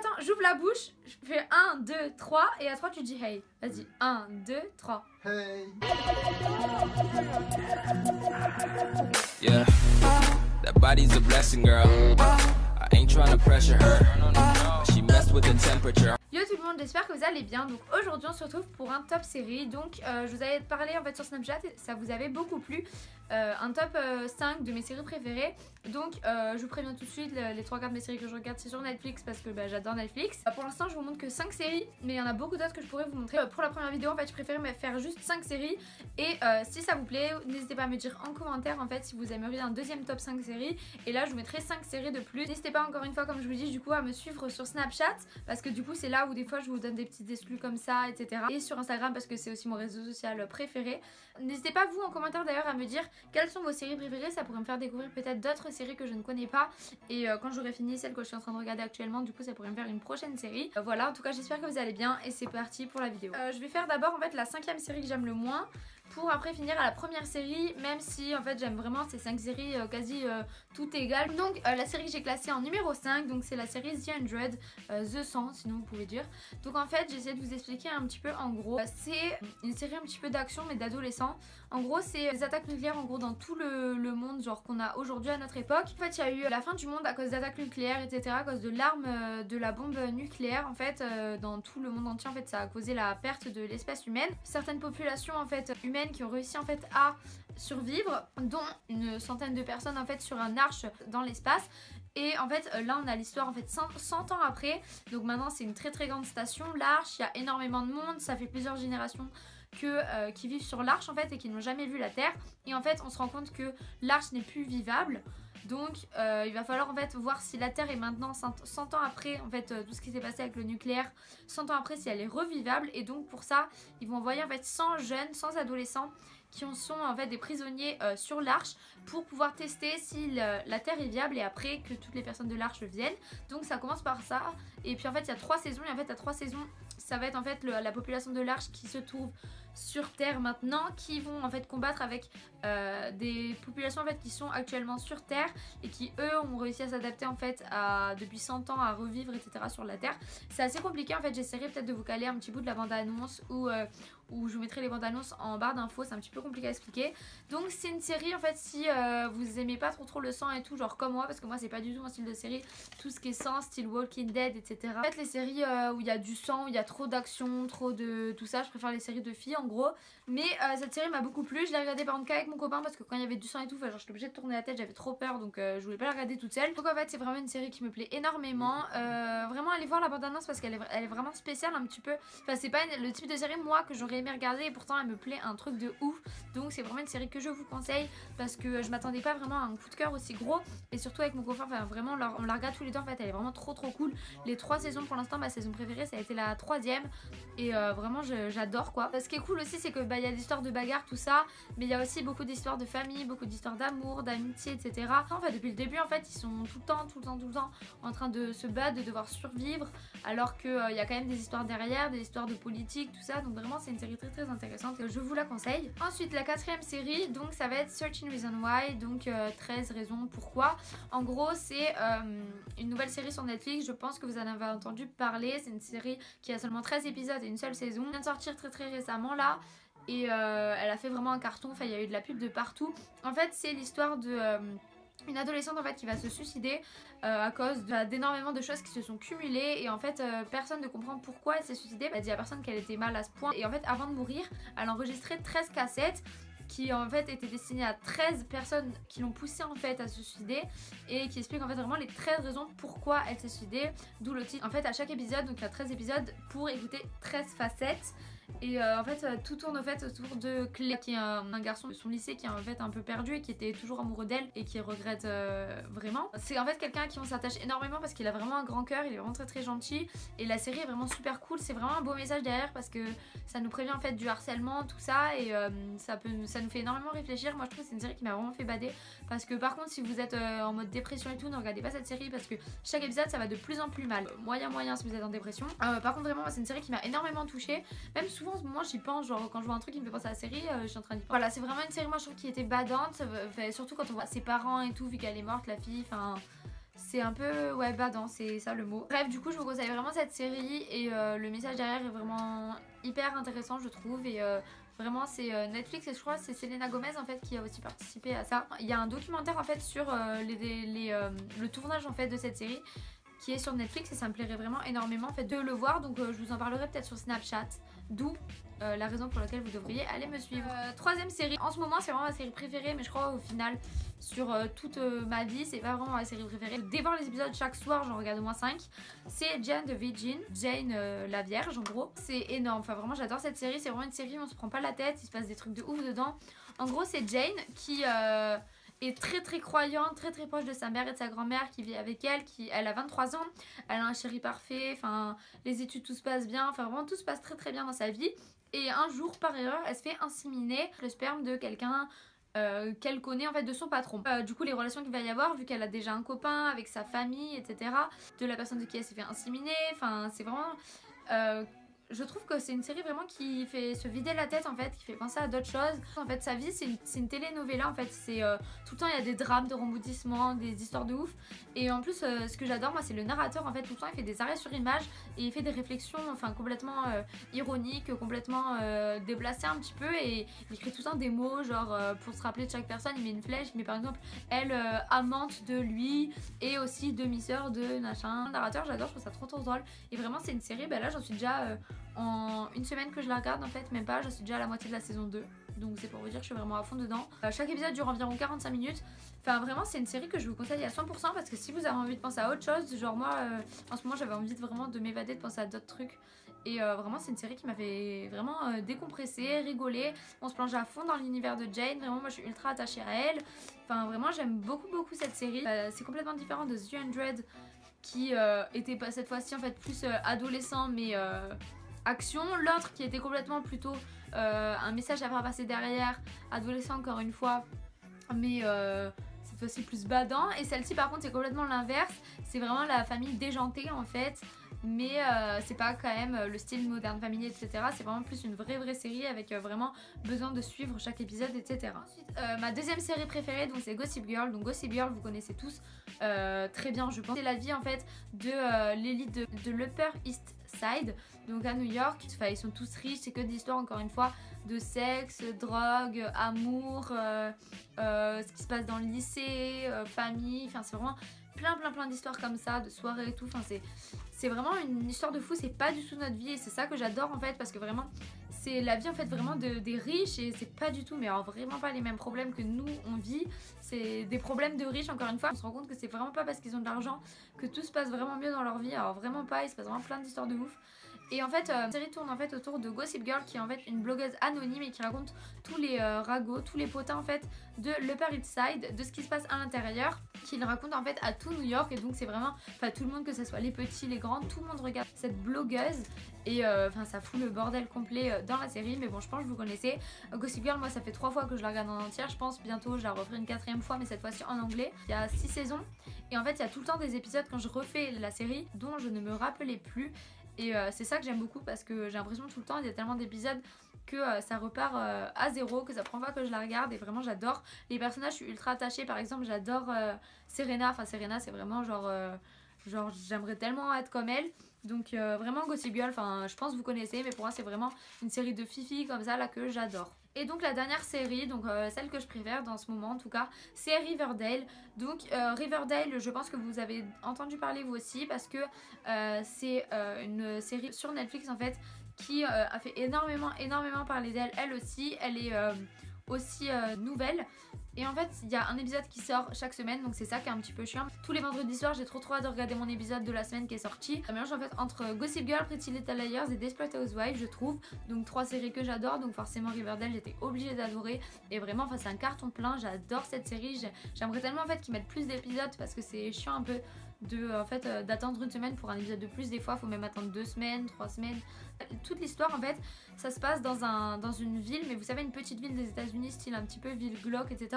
attends, j'ouvre la bouche, je fais 1, 2, 3 et à 3 tu dis hey. Vas-y, 1, 2, 3. Hey. Yeah, that body's a blessing, girl. I ain't trying to pressure her. She messed with the temperature. Yo tout le monde, j'espère que vous allez bien. Donc aujourd'hui on se retrouve pour un top série. Donc je vous avais parlé en fait sur Snapchat et ça vous avait beaucoup plu. Un top 5 de mes séries préférées. Donc je vous préviens tout de suite, les 3 quarts de mes séries que je regarde c'est sur Netflix parce que j'adore Netflix. Pour l'instant je vous montre que 5 séries, mais il y en a beaucoup d'autres que je pourrais vous montrer. Pour la première vidéo en fait je préférais faire juste 5 séries. Et si ça vous plaît, n'hésitez pas à me dire en commentaire en fait si vous aimeriez un deuxième top 5 séries. Et là je vous mettrai 5 séries de plus. N'hésitez pas encore une fois comme je vous dis du coup à me suivre sur Snapchat parce que du coup c'est là où des fois je vous donne des petites exclus comme ça etc. Et sur Instagram parce que c'est aussi mon réseau social préféré. N'hésitez pas vous en commentaire d'ailleurs à me dire quelles sont vos séries préférées, ça pourrait me faire découvrir peut-être d'autres séries que je ne connais pas. Et quand j'aurai fini celle que je suis en train de regarder actuellement, du coup ça pourrait me faire une prochaine série. Voilà, en tout cas j'espère que vous allez bien et c'est parti pour la vidéo. Je vais faire d'abord en fait la 5e série que j'aime le moins, pour après finir à la première série, même si en fait j'aime vraiment ces 5 séries quasi tout égales. Donc la série que j'ai classée en numéro 5, donc c'est la série The 100, The 100 sinon vous pouvez dire. Donc en fait j'essaie de vous expliquer un petit peu en gros. C'est une série un petit peu d'action mais d'adolescents. En gros c'est des attaques nucléaires en gros dans tout le monde genre qu'on a aujourd'hui à notre époque. En fait il y a eu la fin du monde à cause d'attaques nucléaires etc, à cause de l'arme de la bombe nucléaire en fait dans tout le monde entier. En fait ça a causé la perte de l'espèce humaine. Certaines populations en fait humaines qui ont réussi en fait à survivre, dont une centaine de personnes en fait sur un arche dans l'espace. Et en fait là on a l'histoire en fait 100 ans après, donc maintenant c'est une très grande station, l'Arche, il y a énormément de monde, ça fait plusieurs générations qui vivent sur l'Arche en fait et qui n'ont jamais vu la Terre. Et en fait on se rend compte que l'Arche n'est plus vivable. Donc il va falloir en fait voir si la Terre est maintenant 100 ans après en fait tout ce qui s'est passé avec le nucléaire, 100 ans après si elle est revivable. Et donc pour ça ils vont envoyer en fait 100 jeunes, 100 adolescents qui sont en fait des prisonniers sur l'Arche pour pouvoir tester si la Terre est viable et après que toutes les personnes de l'Arche viennent. Donc ça commence par ça et puis en fait il y a 3 saisons et en fait à 3 saisons ça va être en fait la population de l'Arche qui se trouve sur Terre maintenant, qui vont en fait combattre avec des populations en fait qui sont actuellement sur Terre et qui eux ont réussi à s'adapter en fait depuis 100 ans à revivre etc sur la Terre. C'est assez compliqué en fait, j'essaierai peut-être de vous caler un petit bout de la bande-annonce ou je vous mettrai les bandes annonces en barre d'infos, c'est un petit peu compliqué à expliquer. Donc c'est une série en fait si vous aimez pas trop le sang et tout, genre comme moi, parce que moi c'est pas du tout mon style de série, tout ce qui est sang, style Walking Dead etc. En fait les séries où il y a du sang, où il y a trop d'action, trop de tout ça, je préfère les séries de filles en gros. Mais cette série m'a beaucoup plu, je l'ai regardée par exemple qu'avec mon copain parce que quand il y avait du sang et tout, genre j'étais obligée de tourner la tête, j'avais trop peur donc je voulais pas la regarder toute seule. Donc en fait c'est vraiment une série qui me plaît énormément, vraiment allez voir la bande annonce parce qu'elle est vraiment spéciale un petit peu. Enfin c'est pas le type de série moi que j'aurais aimé regarder et pourtant elle me plaît un truc de ouf. Donc c'est vraiment une série que je vous conseille parce que je m'attendais pas vraiment à un coup de cœur aussi gros et surtout avec mon copain, enfin vraiment on la regarde tous les deux en fait, elle est vraiment trop cool. Les 3 saisons pour l'instant, ma saison préférée ça a été la 3e et vraiment j'adore quoi. Ce qui est cool aussi c'est que il y a des histoires de bagarre tout ça, mais il y a aussi beaucoup d'histoires de famille, beaucoup d'histoires d'amour, d'amitié etc. En fait depuis le début en fait ils sont tout le temps en train de se battre, de devoir survivre alors qu'il y a quand même des histoires derrière, des histoires de politique tout ça, donc vraiment c'est une série très intéressante, je vous la conseille. Ensuite la 4e série donc ça va être 13 Reasons Why, donc 13 raisons pourquoi. En gros c'est une nouvelle série sur Netflix, je pense que vous en avez entendu parler, c'est une série qui a seulement 13 épisodes et une seule saison, elle vient de sortir très récemment là. Et elle a fait vraiment un carton, enfin il y a eu de la pub de partout. En fait c'est l'histoire de une adolescente en fait qui va se suicider à cause d'énormément de choses qui se sont cumulées et en fait personne ne comprend pourquoi elle s'est suicidée. Elle dit à personne qu'elle était mal à ce point et en fait avant de mourir elle a enregistré 13 cassettes qui en fait étaient destinées à 13 personnes qui l'ont poussée en fait à se suicider et qui expliquent en fait vraiment les 13 raisons pourquoi elle s'est suicidée, d'où le titre. En fait à chaque épisode, donc il y a 13 épisodes pour écouter 13 facettes. Et en fait tout tourne en fait autour de Clay qui est un garçon de son lycée qui est en fait un peu perdu et qui était toujours amoureux d'elle et qui regrette vraiment. C'est en fait quelqu'un à qui on s'attache énormément parce qu'il a vraiment un grand cœur, il est vraiment très gentil et la série est vraiment super cool. C'est vraiment un beau message derrière parce que ça nous prévient en fait du harcèlement tout ça et ça nous fait énormément réfléchir. Moi je trouve que c'est une série qui m'a vraiment fait bader parce que par contre si vous êtes en mode dépression et tout, ne regardez pas cette série parce que chaque épisode ça va de plus en plus mal. Moyen si vous êtes en dépression. Par contre vraiment c'est une série qui m'a énormément touchée, même souvent en ce moment j'y pense, genre quand je vois un truc qui me fait penser à la série je suis en train d'y penser. Voilà c'est vraiment une série moi je trouve qui était badante, surtout quand on voit ses parents et tout vu qu'elle est morte la fille, enfin c'est un peu ouais badant, c'est ça le mot. Bref, du coup je vous conseille vraiment cette série et le message derrière est vraiment hyper intéressant je trouve et vraiment c'est Netflix et je crois que c'est Selena Gomez en fait qui a aussi participé à ça. Il y a un documentaire en fait sur le tournage en fait de cette série qui est sur Netflix et ça me plairait vraiment énormément en fait de le voir, donc je vous en parlerai peut-être sur Snapchat, d'où la raison pour laquelle vous devriez aller me suivre. Troisième série, en ce moment c'est vraiment ma série préférée, mais je crois au final sur toute ma vie c'est pas vraiment ma série préférée. Je dévore les épisodes chaque soir, j'en regarde au moins 5. C'est Jane the Virgin, Jane la Vierge en gros. C'est énorme, enfin vraiment j'adore cette série, c'est vraiment une série où on se prend pas la tête, il se passe des trucs de ouf dedans. En gros c'est Jane qui est très croyante, très proche de sa mère et de sa grand-mère qui vit avec elle, elle a 23 ans, elle a un chéri parfait, enfin les études tout se passe bien, enfin vraiment tout se passe très bien dans sa vie. Et un jour par erreur elle se fait inséminer le sperme de quelqu'un qu'elle connaît en fait de son patron. Du coup les relations qu'il va y avoir vu qu'elle a déjà un copain avec sa famille etc. de la personne de qui elle s'est fait inséminer, enfin c'est vraiment... je trouve que c'est une série vraiment qui fait se vider la tête en fait, qui fait penser à d'autres choses. En fait sa vie c'est une telenovela en fait, c'est tout le temps il y a des drames, des rebondissements, des histoires de ouf. Et en plus ce que j'adore moi c'est le narrateur en fait, tout le temps il fait des arrêts sur image et il fait des réflexions enfin complètement ironiques, complètement déplacées un petit peu et il écrit tout le temps des mots genre pour se rappeler de chaque personne il met une flèche, mais par exemple elle amante de lui et aussi demi-sœur de machin. Le narrateur j'adore, je trouve ça trop drôle et vraiment c'est une série, là j'en suis déjà... en une semaine que je la regarde en fait, même pas, je suis déjà à la moitié de la saison 2. Donc c'est pour vous dire que je suis vraiment à fond dedans. Chaque épisode dure environ 45 minutes. Enfin vraiment c'est une série que je vous conseille à 100% parce que si vous avez envie de penser à autre chose, genre moi en ce moment j'avais envie vraiment de m'évader, de penser à d'autres trucs. Et vraiment c'est une série qui m'a fait vraiment décompresser, rigoler. On se plonge à fond dans l'univers de Jane, vraiment moi je suis ultra attachée à elle. Enfin vraiment j'aime beaucoup cette série. C'est complètement différent de The 100 qui était pas cette fois-ci en fait plus adolescent mais... action, l'autre qui était complètement plutôt un message à faire passer derrière, adolescent encore une fois, mais cette fois-ci plus badant. Et celle-ci par contre c'est complètement l'inverse, c'est vraiment la famille déjantée en fait, mais c'est pas quand même le style moderne family etc. C'est vraiment plus une vraie série avec vraiment besoin de suivre chaque épisode etc. Ensuite ma deuxième série préférée donc c'est Gossip Girl. Donc Gossip Girl vous connaissez tous très bien je pense. C'est la vie en fait de l'élite de l'Upper East Side, donc à New York. Enfin, ils sont tous riches, c'est que des histoires encore une fois de sexe, drogue, amour, ce qui se passe dans le lycée, famille, enfin c'est vraiment plein d'histoires comme ça, de soirées et tout, enfin c'est vraiment une histoire de fou, c'est pas du tout notre vie et c'est ça que j'adore en fait parce que vraiment c'est la vie en fait vraiment des riches et c'est pas du tout mais alors vraiment pas les mêmes problèmes que nous on vit, c'est des problèmes de riches encore une fois. On se rend compte que c'est vraiment pas parce qu'ils ont de l'argent que tout se passe vraiment mieux dans leur vie, alors vraiment pas, il se passe vraiment plein d'histoires de ouf. Et en fait, la série tourne en fait autour de Gossip Girl qui est en fait une blogueuse anonyme et qui raconte tous les ragots, tous les potins en fait de l'Upper East Side, de ce qui se passe à l'intérieur, qu'il raconte en fait à tout New York. Et donc c'est vraiment, enfin tout le monde, que ce soit les petits, les grands, tout le monde regarde cette blogueuse et enfin ça fout le bordel complet dans la série. Mais bon je pense que vous connaissez Gossip Girl, moi ça fait 3 fois que je la regarde en entière, je pense bientôt je la referai une 4e fois mais cette fois-ci en anglais. Il y a 6 saisons et en fait il y a tout le temps des épisodes quand je refais la série dont je ne me rappelais plus. Et c'est ça que j'aime beaucoup parce que j'ai l'impression tout le temps il y a tellement d'épisodes que ça repart à zéro, que ça prend pas que je la regarde et vraiment j'adore les personnages, je suis ultra attachée. Par exemple j'adore Serena, enfin Serena c'est vraiment genre j'aimerais tellement être comme elle. Donc vraiment Gossip Girl, enfin je pense que vous connaissez mais pour moi c'est vraiment une série de fifi comme ça là que j'adore. Et donc la dernière série, donc celle que je préfère dans ce moment en tout cas, c'est Riverdale. Donc Riverdale, je pense que vous avez entendu parler vous aussi parce que c'est une série sur Netflix en fait qui a fait énormément parler d'elle. Elle aussi, elle est aussi nouvelle. Et en fait il y a un épisode qui sort chaque semaine, donc c'est ça qui est un petit peu chiant. Tous les vendredis soirs j'ai trop hâte de regarder mon épisode de la semaine qui est sorti. Un mélange en fait entre Gossip Girl, Pretty Little Liars et Desperate Housewives je trouve. Donc 3 séries que j'adore, donc forcément Riverdale j'étais obligée d'adorer. Et vraiment enfin c'est un carton plein, j'adore cette série. J'aimerais tellement en fait qu'ils mettent plus d'épisodes parce que c'est chiant un peu de en fait d'attendre une semaine pour un épisode de plus. Des fois faut même attendre 2 semaines, 3 semaines. Toute l'histoire en fait ça se passe dans une ville, mais vous savez une petite ville des États-Unis style un petit peu ville glauque etc.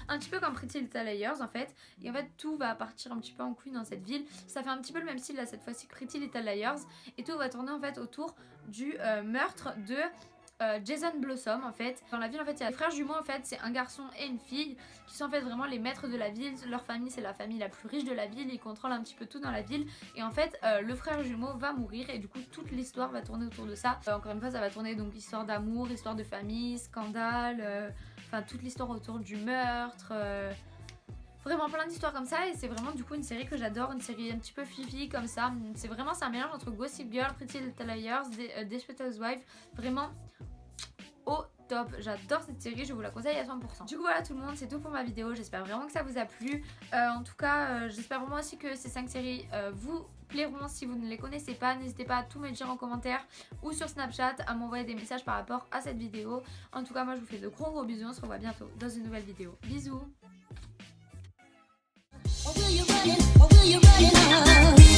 Un petit peu comme Pretty Little Liars en fait. Et en fait tout va partir un petit peu en couille dans cette ville. Ça fait un petit peu le même style là cette fois-ci que Pretty Little Liars. Et tout va tourner en fait autour du meurtre de Jason Blossom en fait. Dans la ville en fait il y a des frères jumeaux en fait, c'est un garçon et une fille qui sont en fait vraiment les maîtres de la ville. Leur famille c'est la famille la plus riche de la ville, ils contrôlent un petit peu tout dans la ville et en fait le frère jumeau va mourir et du coup toute l'histoire va tourner autour de ça. Encore une fois ça va tourner donc histoire d'amour, histoire de famille, scandale, enfin toute l'histoire autour du meurtre. Vraiment plein d'histoires comme ça et c'est vraiment du coup une série que j'adore, une série un petit peu fifi comme ça. C'est vraiment un mélange entre Gossip Girl, Pretty Little Liars, Desperate Housewives, vraiment au top. J'adore cette série, je vous la conseille à 100%. Du coup voilà tout le monde, c'est tout pour ma vidéo, j'espère vraiment que ça vous a plu. En tout cas j'espère vraiment aussi que ces 5 séries vous plairont. Si vous ne les connaissez pas, n'hésitez pas à tout me dire en commentaire ou sur Snapchat, à m'envoyer des messages par rapport à cette vidéo. En tout cas moi je vous fais de gros bisous, on se revoit bientôt dans une nouvelle vidéo. Bisous. Or will you run it? Or will you run it?